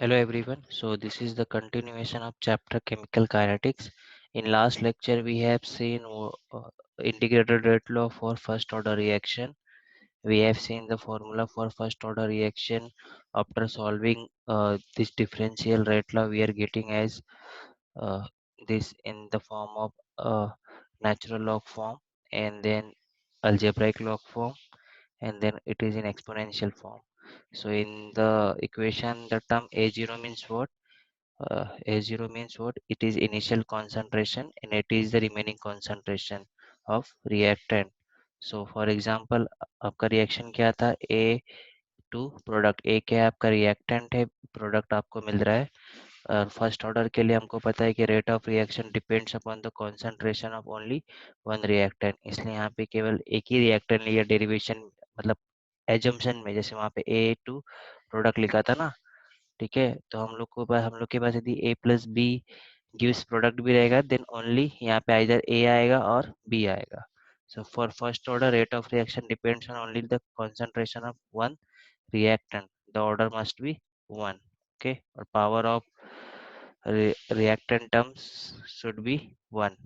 Hello everyone. So this is the continuation of chapter chemical kinetics. In last lecture we have seen integrated rate law for first order reaction. We have seen the formula for first order reaction. After solving this differential rate law, we are getting as uh, this in the form of natural log form, and then algebraic log form, and then it is in exponential form. So in the equation, the term A0 means what? A0 means what? It is initial concentration and it is the remaining concentration of reactant. So for example, आपका reaction क्या था? A to product, A क्या है आपका? Reactant है, product आपको मिल रहा है। और फर्स्ट ऑर्डर के लिए हमको पता है कि rate of reaction depends upon the concentration of only one reactant, इसलिए यहाँ पे केवल एक ही रिएक्टेंट लिया डेरिवेशन, मतलब एजम्पशन में, जैसे वहाँ पे A टू प्रोडक्ट लिखा था ना, ठीक है। तो हम लोग के पास यदि A plus b gives product भी रहेगा, देन ओनली यहाँ पे आइदर A आएगा और B आएगा। So for first order rate of reaction depends on only the concentration of one reactant. The order must be 1. Okay, or power of reactant terms should be 1.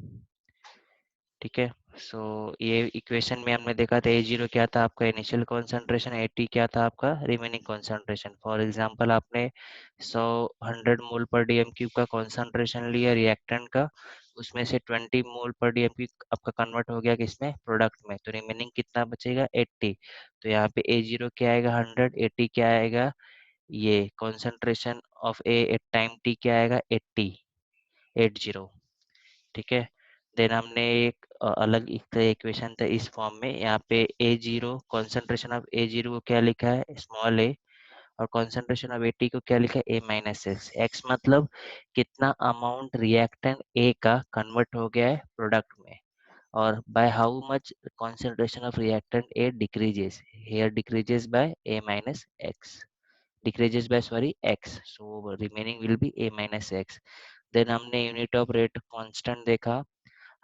ठीक है। सो ये equation में हमने देखा था A0 क्या था आपका? Initial concentration. A क्या था आपका? Remaining concentration. फॉर एग्जांपल आपने 100 100 मोल पर डीएम क्यूब का कॉन्सेंट्रेशन लिया रिएक्टेंट का, उसमें से 20 मोल पर डीएम क्यूब आपका कन्वर्ट हो गया किसमें? प्रोडक्ट में। तो रिमेनिंग कितना बचेगा? 80। तो यहाँ पे A0 क्या आएगा? 100। 80 क्या आएगा? ये concentration of a at time t क्या आएगा? 80। 80। ठीक है। देन हमने एक अलग इक्वेशन था इस फॉर्म में, यहाँ पे A0 कॉन्सेंट्रेशन ऑफ A0 को क्या लिखा है? स्मॉल ए। और कॉन्सेंट्रेशन ऑफ एटी को क्या लिखा है? A-X। एक्स मतलब कितना अमाउंट रिएक्टेंट ए का कन्वर्ट हो गया है प्रोडक्ट में, और by how much concentration of reactant A decreases. Here decreases by A-X. Decreases by, sorry, X. So remaining will be A-X. Then हमने यूनिट ऑफ रेट कांस्टेंट देखा,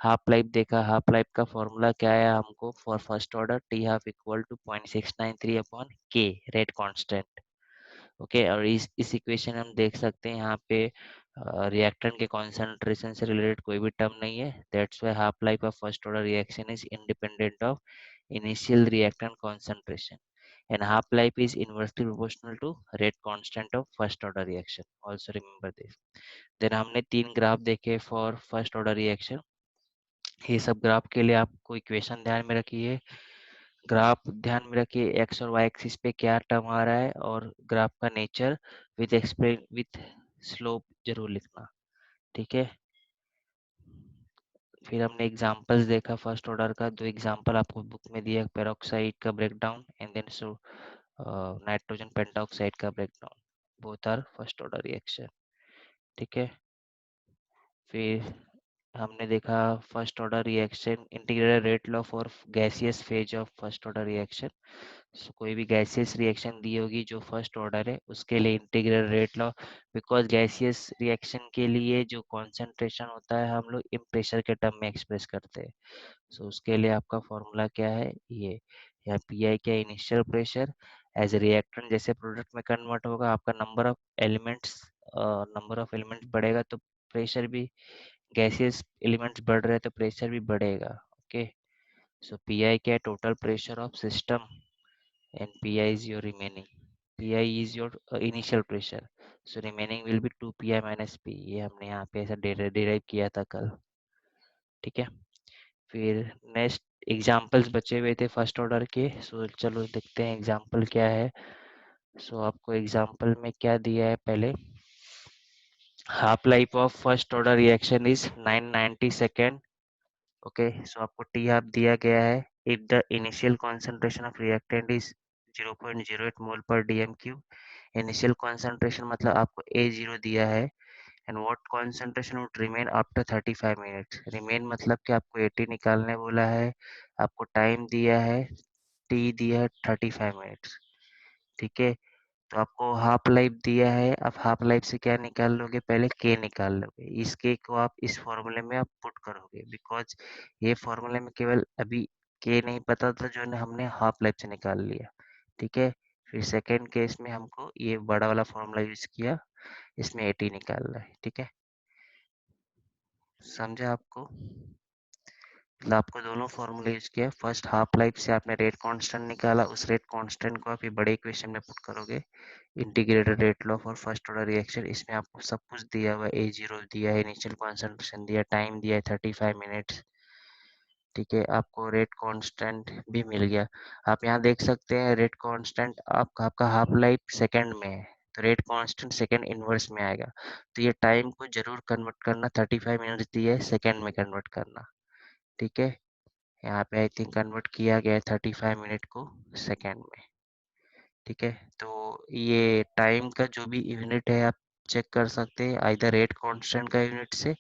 half life देखा। Half life का formula क्या आया हमको? For first order t half equal to 0.693 upon k, rate constant. Okay, और इस equation हम देख सकते हैं यहाँ पे रिएक्टेंट के कॉन्सेंट्रेशन से रिलेटेड कोई भी टर्म नहीं है। That's why half life of first order reaction is independent of initial reactant concentration, and half life is inversely proportional to rate constant of first order reaction. Also remember this. Then हमने तीन graph देखे for first order reaction. ये सब graph के लिए आपको equation ध्यान में रखिए, ग्राफ ध्यान में रखिए, एक्स और वाई एक्सिस पे क्या टर्म आ रहा है, और ग्राफ का nature with explain with slope जरूर लिखना, ठीक है। फिर हमने एग्जांपल्स देखा फर्स्ट ऑर्डर का। दो एग्जांपल आपको बुक में दिया, पेरोक्साइड का breakdown and then nitrogen pentoxide का breakdown, both are first order reaction, ठीक है। फिर हमने देखा first order reaction integrated rate law for gaseous phase of first order reaction. कोई भी गैसियस रिएक्शन दी होगी जो फर्स्ट ऑर्डर है, उसके लिए integral rate law, because gaseous reaction के लिए जो कॉन्सेंट्रेशन होता है हम लोग इन प्रेशर के टर्म में एक्सप्रेस करते हैं। सो उसके लिए आपका फॉर्मूला क्या है? ये यहाँ पी आई क्या? Initial pressure. As a reactant जैसे प्रोडक्ट में कन्वर्ट होगा, आपका नंबर ऑफ एलिमेंट्स बढ़ेगा तो प्रेशर भी, गैसियस एलिमेंट्स बढ़ रहे हैं तो प्रेशर भी बढ़ेगा। ओके, सो पी आई क्या है? Total pressure of system, and pi is your remaining, pi is your initial pressure, so remaining will be 2 pi minus p। ये हमने यहाँ पे ऐसा डिराइव किया था कल, ठीक है। फिर नेक्स्ट एग्जांपल्स बचे हुए थे फर्स्ट ऑर्डर के, सो चलो देखते हैं एग्जांपल क्या है। सो आपको एग्जांपल में क्या दिया है? पहले half life of first order reaction is 990 second. Okay, so आपको टी हाफ दिया गया है। If the initial concentration of reactant is 0.08 mole per DM cube, initial concentration मतलब आपको A0 दिया है, and what concentration would remain after 35 minutes. Remain मतलब कि आपको 80 निकालने बोला है, आपको टाइम दिया है, टी दिया है 35 मिनट्स, ठीक है। तो आपको हाफ लाइफ दिया है, अब हाफ लाइफ से क्या निकाल लोगे? पहले के निकाल लोगे, इस के को आप इस फॉर्मूले में आप पुट करोगे, बिकॉज ये फॉर्मूले में केवल अभी के नहीं पता था जो हमने हाफ लाइफ से निकाल लिया, ठीक है। फिर सेकेंड केस में हमको ये बड़ा वाला फॉर्मूला यूज किया, इसमें 80 निकालना है। ठीक है, समझा आपको? मतलब आपको दोनों फॉर्मूले यूज किया। फर्स्ट हाफ लाइफ से आपने रेट कांस्टेंट निकाला, उस रेट कांस्टेंट को आप ये बड़े इक्वेशन में पुट करोगे, integrated rate law for first order reaction. इसमें आपको सब कुछ दिया हुआ है, A0 दिया है, इनिशियल कॉन्सेंट्रेशन दिया, टाइम दिया है 35 मिनट्स। ठीक है, आपको रेट कांस्टेंट भी मिल गया। आप यहाँ देख सकते हैं रेट कांस्टेंट आपका हाफ लाइफ सेकंड में है, तो रेट कांस्टेंट सेकंड इनवर्स में आएगा। तो ये टाइम को जरूर कन्वर्ट करना, 35 मिनट्स दिए सेकंड में कन्वर्ट करना। ठीक है, यहाँ पे आई थिंक कन्वर्ट किया गया है 35 मिनट को सेकंड में। ठीक है, तो ये टाइम का जो भी यूनिट है आप चेक कर सकते हैं, आइदर रेट कांस्टेंट का यूनिट से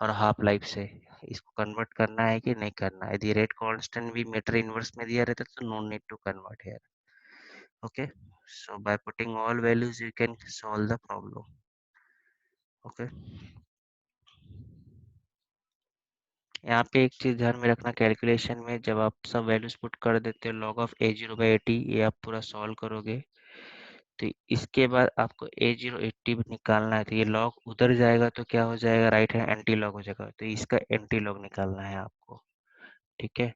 और हाफ लाइफ से। इसको कन्वर्ट करना है कि नहीं करना है। यदि रेट कांस्टेंट भी मीटर इनवर्स में दिया रहता तो no need to convert here. Okay, so by putting all values you can solve the problem. Okay, यहाँ पे एक चीज ध्यान में रखना, कैलकुलेशन में जब आप सब वैल्यूज पुट कर देते हो log ऑफ A0/80, ये आप पूरा सॉल्व करोगे तो इसके बाद आपको A0/80 निकालना है। तो ये log उधर जाएगा तो क्या हो जाएगा, राइट हैंड एंटी लॉग हो जाएगा, तो इसका एंटी लॉग निकालना है आपको। ठीक है,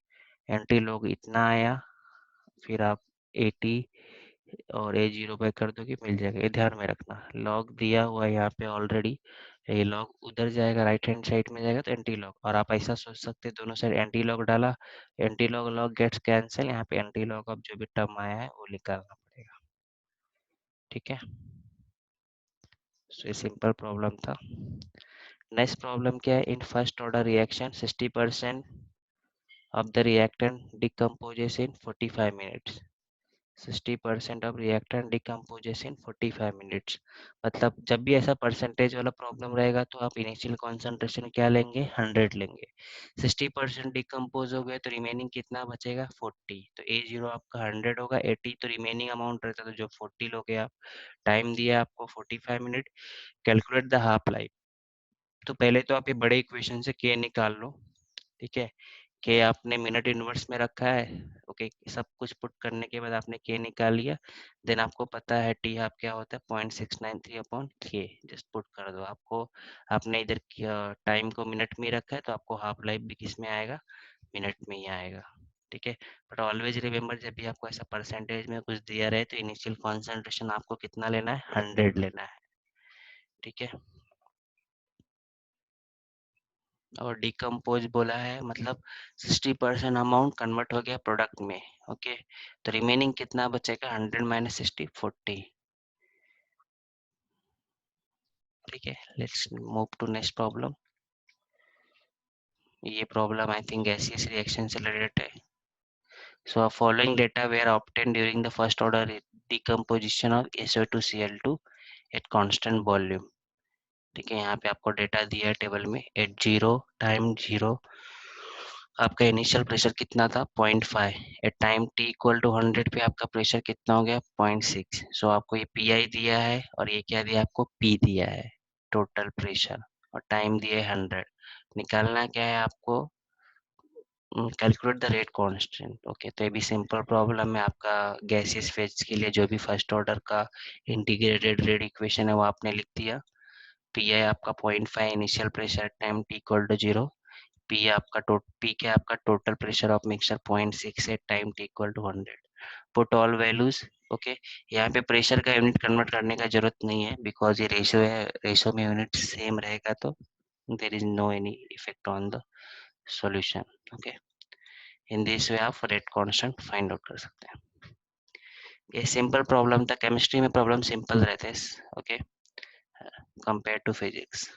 एंटी लॉग इतना आया, फिर आप 80 और A0 पे कर दो कि मिल जाएगा। ये ध्यान में रखना, लॉग दिया हुआ है यहाँ पे ऑलरेडी, ये लॉग उधर जाएगा, राइट हैंड साइड में जाएगा तो एंटी लॉग। और आप ऐसा सोच सकते हैं दोनों साइड एंटी लॉग डाला, anti log log gets cancel, यहाँ पे एंटी लॉग अब जो भी टर्म आया है वो निकालना पड़ेगा। ठीक है, सो ये सिंपल प्रॉब्लम था। नेक्स्ट प्रॉब्लम क्या है, in first order reaction 60% of the reactant decomposes in 45 minutes। 60% of reactant decomposes in 45 minutes। मतलब जब भी ऐसा परसेंटेज वाला प्रॉब्लम रहेगा तो आप इनिशियल कॉन्सेंट्रेशन क्या लेंगे, 100 लेंगे। 60% डिकम्पोज हो गए तो रिमेनिंग कितना बचेगा, 40। तो A0 आपका 100 होगा, 80 तो रिमेनिंग अमाउंट रहता है, तो जो 40 लोगे आप। टाइम दिया आपको 45 minute. Calculate the half life. तो पहले तो आप ये बड़े इक्वेशन से K निकाल लो। ठीक है, के आपने मिनट इनवर्स में रखा है। ओके, सब कुछ पुट करने के बाद आपने के निकाल लिया। देन आपको पता है टी आप क्या होता है, 0.693/k। जस्ट पुट कर दो आपको। आपने इधर टाइम को मिनट में रखा है तो आपको हाफ लाइफ भी किस में आएगा, मिनट में ही आएगा। ठीक है, बट ऑलवेज रिमेम्बर जब भी आपको ऐसा परसेंटेज में कुछ दिया रहे तो इनिशियल कॉन्सेंट्रेशन आपको कितना लेना है, 100 लेना है। ठीक है, और डिकम्पोज बोला है मतलब 60% अमाउंट कन्वर्ट हो गया प्रोडक्ट में। ओके, तो रिमेनिंग कितना बचेगा, 100 माइनस 60, 40। ठीक है, let's move to next problem. ये problem I think gaseous reaction से रिलेटेड है। So following data were obtain during the first order decomposition of SO2Cl2 at constant volume. ठीक है, यहाँ पे आपको डेटा दिया है टेबल में, एट 0 टाइम 0 आपका इनिशियल प्रेशर कितना था, 0.5। At time t equal to 100 पे आपका प्रेशर कितना हो गया, 0.6। सो आपको ये PI दिया है और ये क्या दिया आपको, P दिया है, टोटल प्रेशर। और टाइम दिया है 100। निकालना क्या है आपको, calculate the rate constant. Okay, तो ये भी सिंपल प्रॉब्लम है आपका। गैसियस फेज के लिए जो भी फर्स्ट ऑर्डर का इंटीग्रेटेड रेट इक्वेशन है वो आपने लिख दिया। PI आपका 0.5, initial pressure time t equal to 0। P क्या आपका टोटल प्रेशर ऑफ मिक्सचर 0.6 है, time t equal to 100। Put all values. Okay, यहाँ पे प्रेशर का यूनिट कन्वर्ट करने का जरूरत नहीं है बिकॉज ये रेशो है, रेशो में यूनिट सेम रहेगा तो there is no any effect on the solution. Okay, in this way आप रेट कांस्टेंट फाइंड आउट कर सकते हैं। ये सिंपल प्रॉब्लम था, केमिस्ट्री में प्रॉब्लम सिंपल रहते हैं। Okay, compare to physics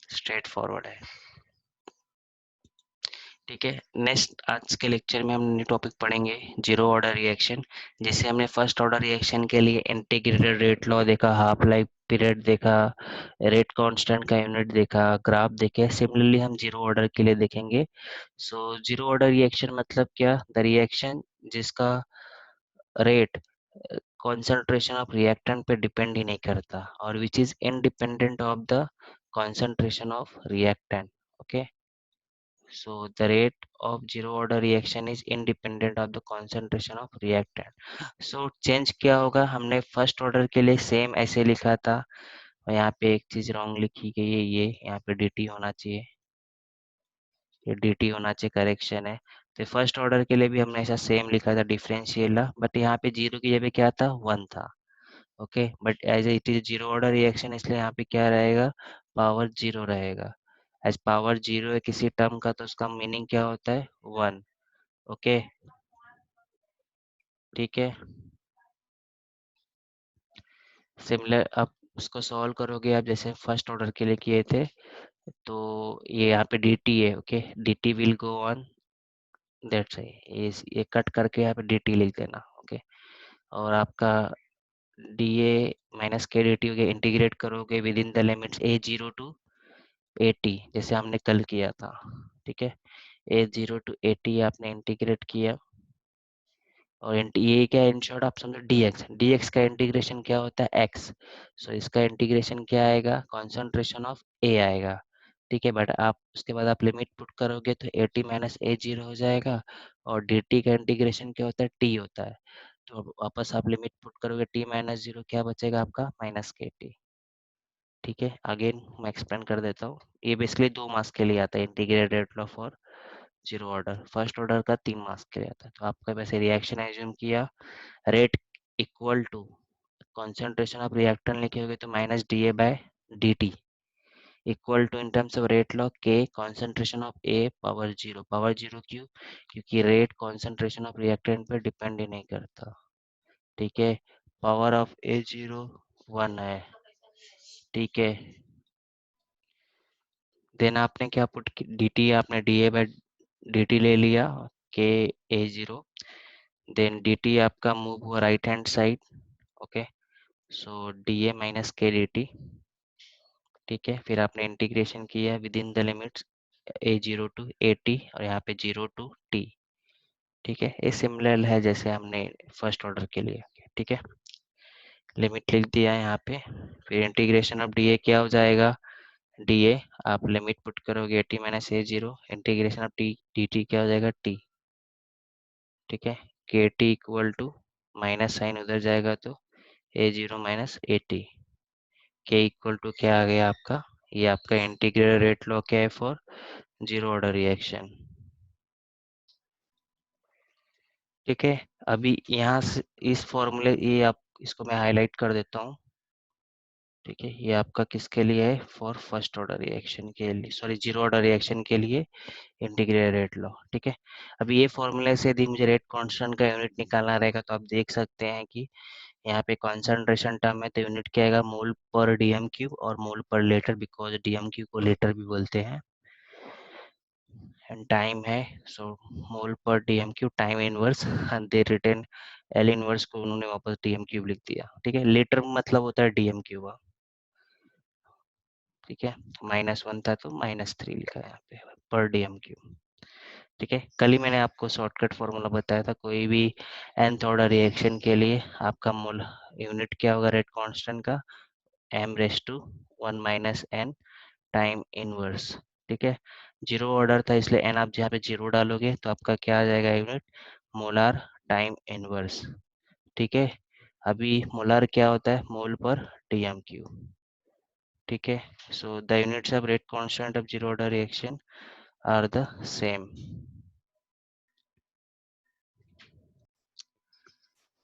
straightforward है। ठीक है, नेक्स्ट आज के लेक्चर में हम न्यू टॉपिक पढ़ेंगे, जीरो ऑर्डर रिएक्शन। जैसे हमने फर्स्ट ऑर्डर रिएक्शन के लिए इंटीग्रेटेड रेट लॉ देखा, हाफ लाइफ पीरियड देखा, रेट कांस्टेंट का यूनिट देखा, ग्राफ देखे, सिमिलरली हम जीरो ऑर्डर के लिए देखेंगे। सो जीरो ऑर्डर रिएक्शन मतलब क्या, द रिएक्शन जिसका रेट कॉन्सेंट्रेशन ऑफ रिएक्टेंट पे डिपेंड ही नहीं करता और which is independent of the concentration of reactant. Okay, So the rate of zero order reaction is independent of the concentration of reactant. So change क्या होगा, हमने first order के लिए सेम ऐसे लिखा था और यहाँ पे एक चीज रॉन्ग लिखी गई है, ये यहाँ पे dt होना चाहिए, ये dt होना चाहिए, करेक्शन है। तो फर्स्ट ऑर्डर के लिए भी हमने ऐसा सेम लिखा था डिफरेंशियल, बट यहाँ पे जीरो की जगह क्या था, वन था। Okay, but as it is zero order reaction, इसलिए यहाँ पे क्या रहेगा, पावर जीरो रहेगा। एज पावर जीरो है किसी टर्म का, तो उसका मीनिंग क्या होता है, वन। ओके, ठीक है। सिमिलर आप उसको सॉल्व करोगे, आप जैसे फर्स्ट ऑर्डर के लिए किए थे, तो ये यहाँ पे dt है। Okay, dt will go on, that's ये कट करके यहाँ पे dt लिख देना। ओके, और आपका dA माइनस के dt हो गया, इंटीग्रेट करोगे within the limits a0 to 80, जैसे हमने कल किया था। ठीक है, a0 टू 80 आपने इंटीग्रेट किया, और ये क्या है, इन शॉर्ट आप समझो dx का इंटीग्रेशन क्या होता है, x। सो इसका इंटीग्रेशन क्या आएगा, कॉन्सेंट्रेशन ऑफ a आएगा। ठीक है, बट आप उसके बाद आप लिमिट पुट करोगे तो 80 माइनस a जीरो हो जाएगा, और dt का इंटीग्रेशन क्या होता है, t होता है। तो अब वापस आप लिमिट पुट करोगे, t माइनस जीरो क्या बचेगा आपका, माइनस के टी। ठीक है, अगेन मैं एक्सप्लेन कर देता हूँ। ये बेसिकली 2 मास के लिए आता है, integrated law for zero order. First order का 3 मास के लिए आता है। तो आपका वैसे रिएक्शन एज्यूम किया, rate equal to concentration of reactant लिखे तो minus D A by D T, equal to in terms of rate law के concentration of A power zero. Power zero क्यों, क्योंकि रेट कॉन्सेंट्रेशन ऑफ रिएक्टेंट पे depend ही नहीं करता। ठीक है, power of A zero one है। ठीक है, देन आपने क्या पुट की, डी टी आपने D A by D T ले लिया, K A zero, then D T आपका मूव हुआ right hand side. Okay, so D A minus K D T. ठीक है, फिर आपने इंटीग्रेशन किया within the limits A zero to A T, और यहाँ पे जीरो टू टी। ठीक है, ये सिमिलर है जैसे हमने फर्स्ट ऑर्डर के लिए। ठीक है, लिमिट लिख दिया है यहाँ पे, फिर इंटीग्रेशन ऑफ डी ए क्या हो जाएगा, डी ए आप लिमिट पुट करोगे T minus A zero, integration of T D T क्या हो जाएगा, टी। ठीक है, K T equal to, minus sign उधर जाएगा तो A zero minus A T, K equal to क्या आ गया आपका, ये आपका इंटीग्रल रेट लॉ क्या है फॉर जीरो ऑर्डर रिएक्शन। ठीक है, अभी यहाँ से इस फॉर्मूले, ये आप इसको मैं हाईलाइट कर देता हूँ। ठीक है, ये आपका किसके लिए है, फॉर फर्स्ट ऑर्डर रिएक्शन के लिए, सॉरी जीरो ऑर्डर रिएक्शन के लिए इंटीग्रल रेट लॉ। ठीक है, अभी ये फॉर्मूले से यदि मुझे रेट कांस्टेंट का यूनिट निकालना रहेगा, तो आप देख सकते हैं कि यहाँ पे कॉन्सेंट्रेशन टर्म है, तो यूनिट क्या आएगा, मोल पर डीएम क्यूब, और मोल पर लीटर, बिकॉज डीएम क्यूब को लीटर भी बोलते हैं। एंड टाइम है, सो मोल per DM cube time inverse, दे रिटर्न एल इनवर्स को उन्होंने वापस डीएम क्यूब लिख दिया। ठीक है, लीटर मतलब होता है डीएम क्यूब। ठीक है, -1 था तो -3 लिखा है यहाँ पे, पर डीएम क्यूब। ठीक है, कल ही मैंने आपको शॉर्टकट फॉर्मूला बताया था, कोई भी nth ऑर्डर रिएक्शन के लिए आपका मोल यूनिट क्या होगा रेट कांस्टेंट का, m raise to 1 minus n time inverse. ठीक है, जीरो ऑर्डर था इसलिए n आप जहाँ पे जीरो डालोगे तो आपका क्या आ जाएगा यूनिट, मोलार टाइम इनवर्स। ठीक है, अभी मोलार क्या होता है, मोल पर डीएम क्यूब। ठीक है, so the units of rate constant of zero order reaction are the same.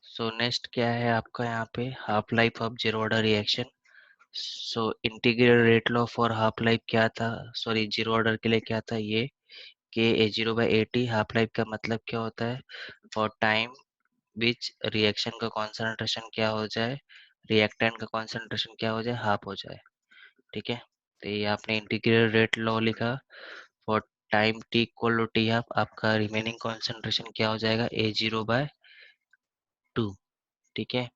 So next क्या है आपका यहाँ पे, half life of zero order reaction. So integral rate law for half life क्या था, sorry zero order के लिए क्या था, ये के A zero by A T. Half life का मतलब क्या होता है, फॉर टाइम विच रिएक्शन का कॉन्सेंट्रेशन क्या हो जाए, रिएक्टेंट का कॉन्सेंट्रेशन क्या हो जाए, हाफ हो जाए। ठीक है, तो ये आपने इंटीग्रल रेट लॉ लिखा, for time T equal to T half, आपका रिमेनिंग कॉन्सेंट्रेशन क्या हो जाएगा, ए जीरो बाय टू। ठीक है,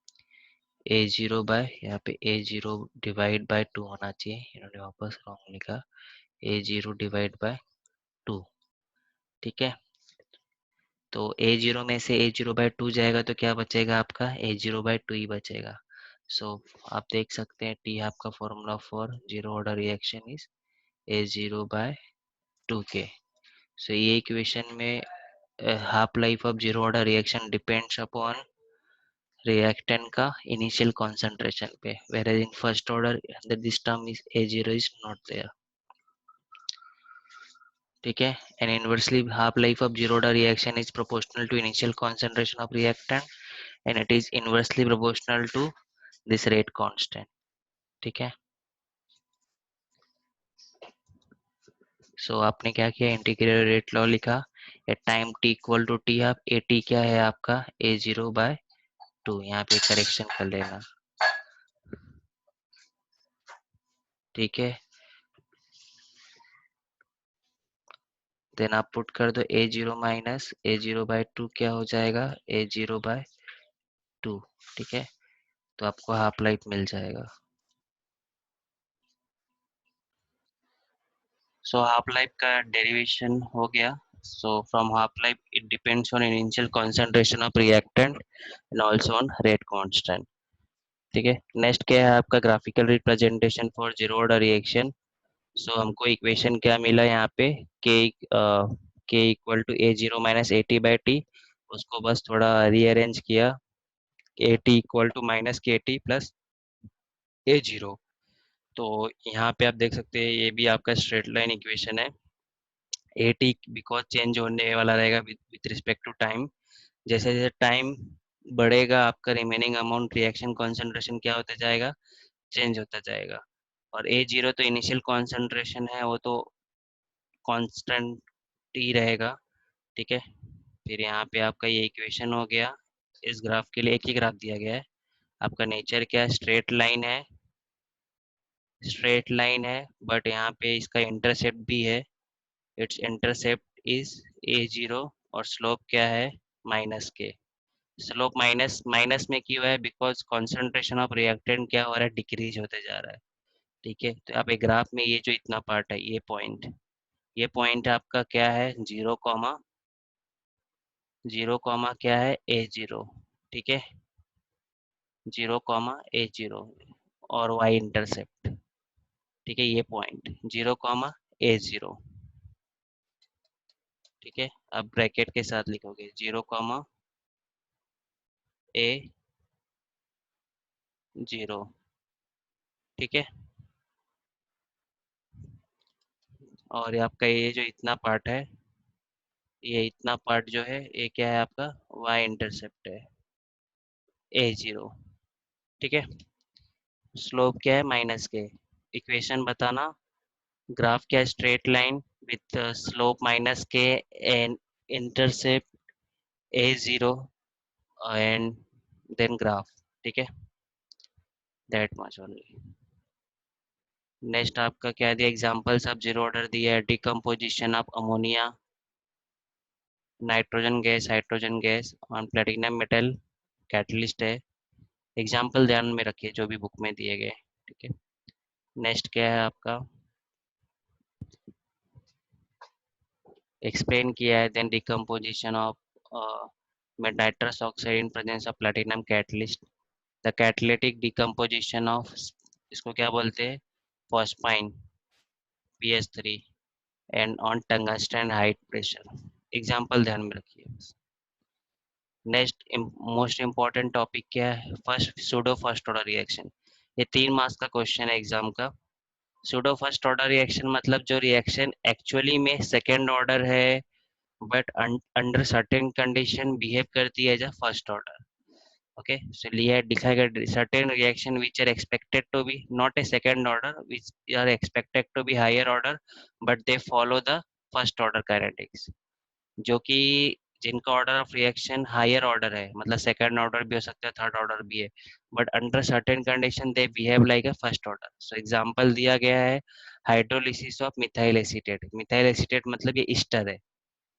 ए जीरो बाय, यहाँ पे ए जीरो डिवाइड बाय टू होना चाहिए, इन्होंने वापस रॉन्ग लिखा, ए जीरो डिवाइड बाय टू। ठीक है, तो ए जीरो में से ए जीरो बाय टू जाएगा तो क्या बचेगा आपका, ए जीरो बाय टू ही बचेगा। सो आप देख सकते हैं टी आपका formula for zero order reaction is a zero by two के। सो ये इक्वेशन में half life of zero order reaction depends upon reactant का initial concentration पे, whereas in first order that this term is A0 is not there. ठीक है, and inversely half life of zero order reaction is proportional to initial concentration of reactant and it is inversely proportional to this rate constant. ठीक है, सो आपने क्या किया, integral rate law लिखा, at time t equal to T, आप A T क्या है आपका A0/2, यहाँ पे करेक्शन कर लेना। ठीक है, देन आप पुट कर दो A0 माइनस A0/2 क्या हो जाएगा A0/2। ठीक है, तो आपको हाफ लाइफ मिल जाएगा। सो हाफ लाइफ का डेरिवेशन हो गया। So from half life it depends on initial concentration of reactant and also on rate constant. ठीक है, नेक्स्ट क्या है आपका graphical representation for zero order reaction. So हमको इक्वेशन क्या मिला यहाँ पे, के equal to A0 minus A t/t, उसको बस थोड़ा रीअरेंज किया, A t equal to minus KT plus A0। तो यहाँ पे आप देख सकते हैं ये भी आपका स्ट्रेट लाइन इक्वेशन है। AT बिकॉज चेंज होने वाला रहेगा विथ रिस्पेक्ट टू टाइम, जैसे जैसे टाइम बढ़ेगा आपका रिमेनिंग अमाउंट रिएक्शन कॉन्सेंट्रेशन क्या होता जाएगा, चेंज होता जाएगा। और A0 तो इनिशियल कॉन्सेंट्रेशन है, वो तो कांस्टेंट ही रहेगा। ठीक है, फिर यहाँ पे आपका ये इक्वेशन हो गया। इस ग्राफ के लिए एक ही ग्राफ दिया गया है। आपका नेचर क्या है, स्ट्रेट लाइन है, स्ट्रेट लाइन है, बट यहाँ पे इसका इंटरसेप्ट भी है, इट्स इंटरसेप्ट इज A0 और स्लोप क्या है माइनस के। स्लोप माइनस माइनस में क्यों है, बिकॉज कॉन्सेंट्रेशन ऑफ रिएक्टेंट क्या हो रहा है, डिक्रीज होते जा रहा है। ठीक है, तो आप एक ग्राफ में ये जो इतना पार्ट है, ये पॉइंट आपका क्या है, जीरो कॉमा क्या है A0। ठीक है, 0, और वाई इंटरसेप्ट। ठीक है, ये पॉइंट 0, A0। ठीक है, अब ब्रैकेट के साथ लिखोगे 0, A0। ठीक है, और आपका ये जो इतना पार्ट है, ये इतना पार्ट जो है ये क्या है आपका वाई इंटरसेप्ट है A0। ठीक है, स्लोप क्या है माइनस के, इक्वेशन बताना, ग्राफ क्या है, straight line with slope minus K and intercept A0 and then graph. ठीक है, दैट मच ओनली। नेक्स्ट आपका क्या दिया, एग्जांपल्स ऑफ जीरो ऑर्डर दिया है, decomposition of ammonia, nitrogen gas, hydrogen gas on platinum metal, catalyst है। Example ध्यान में रखिए जो भी बुक में दिए गए। ठीक है, नेक्स्ट क्या है आपका, एक्सप्लेन किया है, then decomposition of nitrous oxide in presence of platinum catalyst, the catalytic decomposition of, इसको क्या बोलते हैं, phosphine PS3 and on tungsten high pressure। Example ध्यान में रखिए बस। नेक्स्ट मोस्ट इम्पॉर्टेंट टॉपिक क्या है, first pseudo first order reaction. ये 3 मार्क्स का क्वेश्चन है एग्जाम का। सूडो फर्स्ट ऑर्डर रिएक्शन मतलब जो रिएक्शन एक्चुअली में सेकेंड ऑर्डर है but under certain condition behave करती है as a first order. okay, so लिया दिखाएगा, certain reaction which are expected to be not a second order, which are expected to be higher order but they follow the first order kinetics, जो कि जिनका order of reaction higher order है, मतलब second order भी हो सकता है, third order भी है, but under certain condition they behave like a first order. So example दिया गया है, hydrolysis of methyl acetate. Methyl acetate मतलब ये ईस्टर है।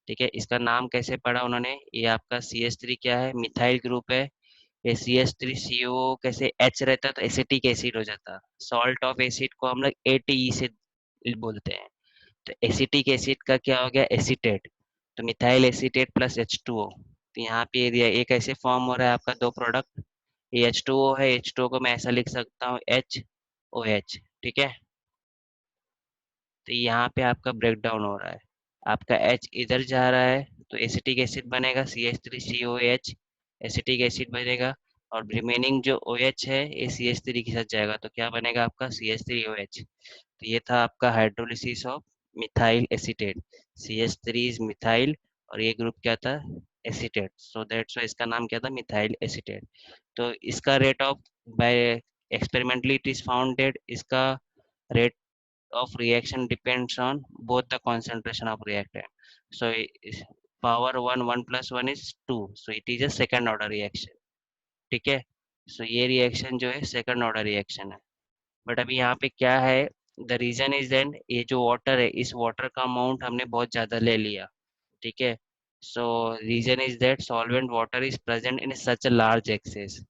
ठीक है, इसका नाम कैसे पढ़ा उन्होंने, ये आपका CH3 क्या है, मिथाइल ग्रुप है, ये CH3CO कैसे H रहता तो एसिटिक एसिड हो जाता, सॉल्ट ऑफ एसिड को हम लोग ATE से बोलते हैं। तो एसिटिक एसिड का क्या हो गया, एसीटेट, तो मिथाइल एसीटेट प्लस H2O। तो यहाँ पे ये दिया, एक ऐसे फॉर्म हो रहा है आपका दो प्रोडक्ट, ये H2O है, H2O को मैं ऐसा लिख सकता हूँ HOH। ठीक है, तो यहाँ पे आपका ब्रेक डाउन हो रहा है, आपका H इधर जा रहा है तो एसिटिक एसिड बनेगा CH3COH, एसिटिक एसिड बनेगा, और रिमेनिंग जो OH है ये CH3 के साथ जाएगा तो क्या बनेगा आपका CH3OH। तो ये था आपका hydrolysis of methyl acetate. CH3 is methyl और ये ग्रुप क्या था एसीटेट, सो दैट्स वाई इसका नाम क्या था मिथाइल एसीटेट। तो इसका rate of by experimentally it is found that इसका rate of reaction depends on both the concentration of reactant. So power 1 plus 1 is 2, so it is a second order reaction। ठीक है, सो ये reaction जो है second order reaction है। But अभी यहाँ पे क्या है, द रीजन इज देन ये जो वाटर है इस वाटर का अमाउंट हमने बहुत ज्यादा ले लिया। ठीक है, so reason is that solvent water is present in such a large excess.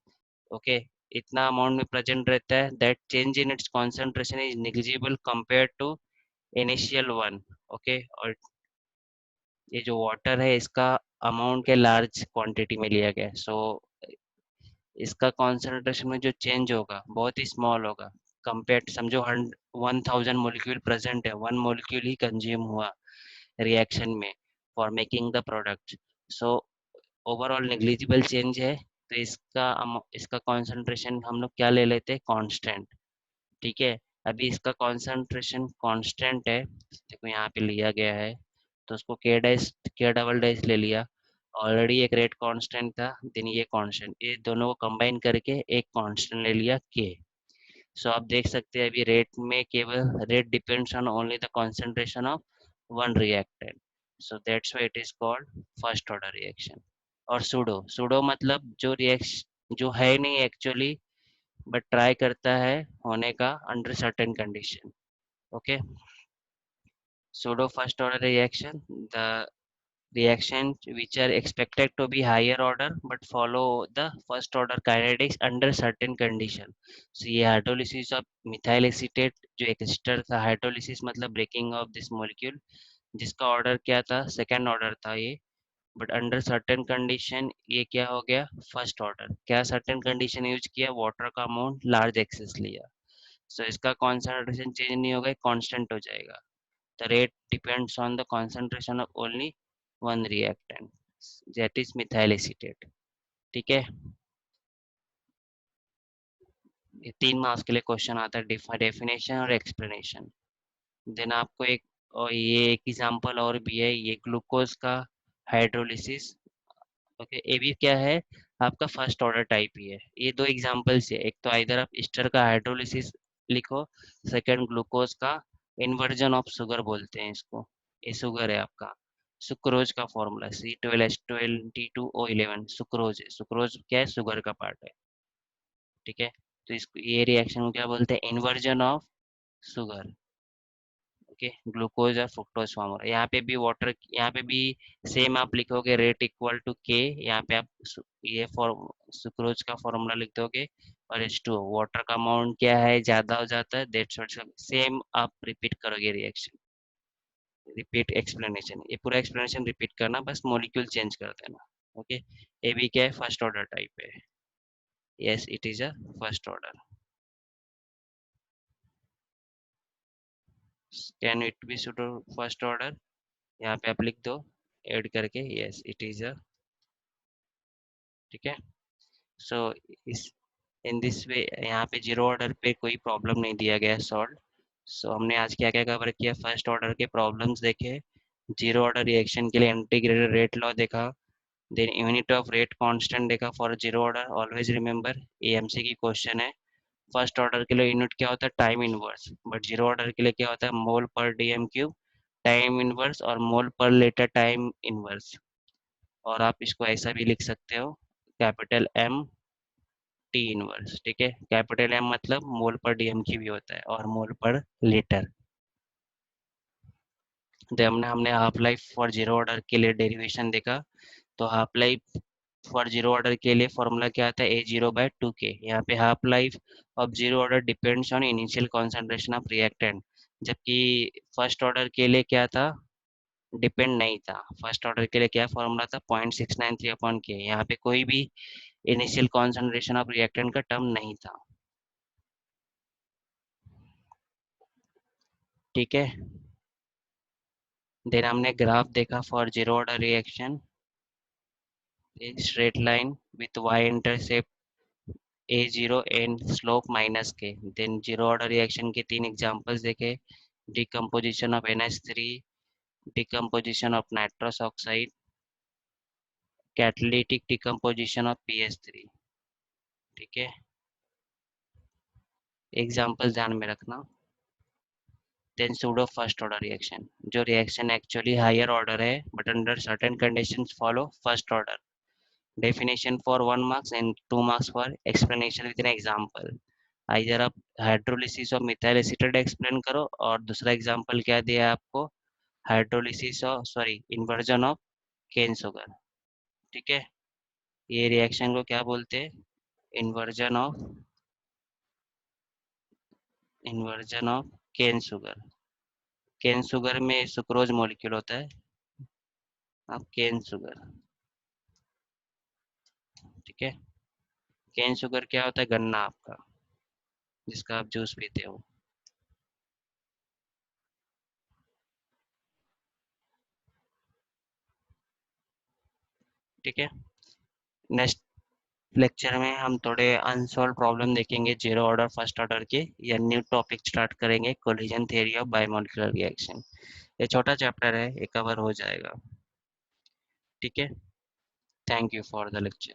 Okay, इतना अमाउंट में प्रेजेंट रहता है that change in its concentration is negligible compare to initial one. Okay, और ये जो वाटर है इसका अमाउंट के लार्ज क्वांटिटी में लिया गया है, सो इसका कॉन्सेंट्रेशन में जो चेंज होगा बहुत ही स्मॉल होगा कंपेयर, समझो 1000 मोलिक्यूल प्रेजेंट है, 1 मोलिक्यूल ही कंज्यूम हुआ रिएक्शन में for making the product, so overall negligible change है। तो इसका कॉन्सेंट्रेशन हम लोग क्या ले लेते हैं कांस्टेंट। ठीक है, अभी इसका कॉन्सेंट्रेशन कांस्टेंट है, देखो यहाँ पे लिया गया है, तो उसको के डबल डैश ले लिया, ऑलरेडी एक रेट कांस्टेंट था, देन ये कांस्टेंट, ये दोनों को कंबाइन करके एक कांस्टेंट ले लिया के। सो आप देख सकते हैं अभी रेट में केवल rate depends on only the concentration of one reactant, so that's why it is called first order reaction. और सूडो, सूडो मतलब जो रिएक्शन जो है नहीं एक्चुअली बट ट्राई करता है होने का under certain condition. Okay, pseudo first order reaction, the reaction which are expected to be higher order but follow the first order kinetics under certain condition। so ये hydrolysis of methyl acetate जो एक ester था, hydrolysis मतलब breaking of this molecule, जिसका order क्या था second order था ये, बट अंडर सर्टेन कंडीशन ये क्या हो गया फर्स्ट ऑर्डर। क्या सर्टेन कंडीशन यूज किया, वाटर का अमाउंट लार्ज एक्सेस लिया, सो इसका कॉन्सेंट्रेशन चेंज नहीं होगा, कांस्टेंट हो जाएगा। The rate depends on the concentration of only one reactant, that is methyl acetate. ठीक है, ये 3 मार्क्स के लिए क्वेश्चन आता है, डेफिनेशन और एक्सप्लेनेशन। देन आपको एक और ये एक एग्जांपल और भी है, ये ग्लूकोज का हाइड्रोलिसिस। ओके, ये भी क्या है आपका फर्स्ट ऑर्डर टाइप ही है। ये दो एग्जांपल्स है, एक तो इधर आप ईस्टर का हाइड्रोलिसिस लिखो, सेकंड ग्लूकोज का इन्वर्जन ऑफ शुगर बोलते हैं इसको, ये शुगर है आपका, सुक्रोज का फॉर्मूला C12H22O11 सुक्रोज है, सुक्रोज क्या है शुगर का पार्ट है। ठीक है, तो इसको ये रिएक्शन को क्या बोलते हैं inversion of sugar. Okay, glucose और फ्रुक्टोज फॉर्मूला, यहाँ पे भी वाटर, यहाँ पे भी सेम आप लिखोगे रेट इक्वल टू के, यहाँ पे आप ये फॉर्म सुक्रोज का फॉर्मूला लिख दोगे, और H2O वाटर का अमाउंट क्या है ज्यादा हो जाता है, दैट्स व्हाट सेम आप रिपीट करोगे रिएक्शन, रिपीट एक्सप्लेनेशन, ये पूरा एक्सप्लेनेशन रिपीट करना, बस मॉलिक्यूल चेंज कर देना। ओके, ये भी क्या है फर्स्ट ऑर्डर टाइप है, yes it is a first order. Can it be pseudo first order, यहाँ पे आप लिख दो ऐड करके, यस इट इज अ। ठीक है, सो इस इन दिस वे यहाँ पे जीरो ऑर्डर पे कोई प्रॉब्लम नहीं दिया गया सॉल्व। सो हमने आज क्या क्या कवर किया, फर्स्ट ऑर्डर के प्रॉब्लम्स देखे, जीरो ऑर्डर रिएक्शन के लिए इंटीग्रेटेड रेट लॉ देखा, then unit of rate constant देखा for zero order, always remember ये एमसीक्यू क्वेश्चन है। फर्स्ट ऑर्डर के लिए यूनिट क्या होता है time inverse, but zero order के लिए क्या होता है मोल per DM cube time inverse और मोल पर लीटर टाइम इनवर्स। और आप इसको ऐसा भी लिख सकते हो कैपिटल एम टी इनवर्स। ठीक है, कैपिटल एम मतलब मोल पर डीएम की भी होता है और मोल पर लीटर। तो हमने हमने half life for zero order के लिए डेरिवेशन देखा, तो half life for zero order के लिए फॉर्मूला क्या आता है A0/2K। यहाँ पे half life of zero order depends on initial concentration of reactant, जबकि फर्स्ट ऑर्डर के लिए क्या था डिपेंड नहीं था। फर्स्ट ऑर्डर के लिए क्या फॉर्मूला था 0.693/K, यहाँ पे कोई भी इनिशियल कॉन्सेंट्रेशन ऑफ रिएक्टेंट का टर्म नहीं था। ठीक है, देन हमने ग्राफ देखा for zero order reaction, straight line with y intercept a0 and slope -k। Then zero order reaction के 3 एग्जांपल्स देखे, decomposition of NH3, decomposition of nitrous oxide, catalytic decomposition of PH3। ठीक है, एग्जांपल ध्यान में रखना। Then pseudo first order reaction, जो reaction actually higher order है but under certain conditions follow first order. Definition for 1 marks and 2 marks for explanation with an example. Either आप hydrolysis of methyl acetate explain करो, और दूसरा example क्या दिया है आपको, hydrolysis of sorry inversion of cane sugar. ठीक है, ये रिएक्शन को क्या बोलते हैं, inversion of cane sugar. Cane sugar में सुक्रोज मॉलिक्यूल होता है, अब केन शुगर। ठीक है, केन शुगर क्या होता है, गन्ना आपका, जिसका आप जूस पीते हो। ठीक है, नेक्स्ट लेक्चर में हम थोड़े अनसॉल्व प्रॉब्लम देखेंगे जीरो ऑर्डर फर्स्ट ऑर्डर के, या न्यू टॉपिक स्टार्ट करेंगे, collision theory of biomolecular reaction. ये छोटा चैप्टर है, ये कवर हो जाएगा। ठीक है, thank you for the lecture.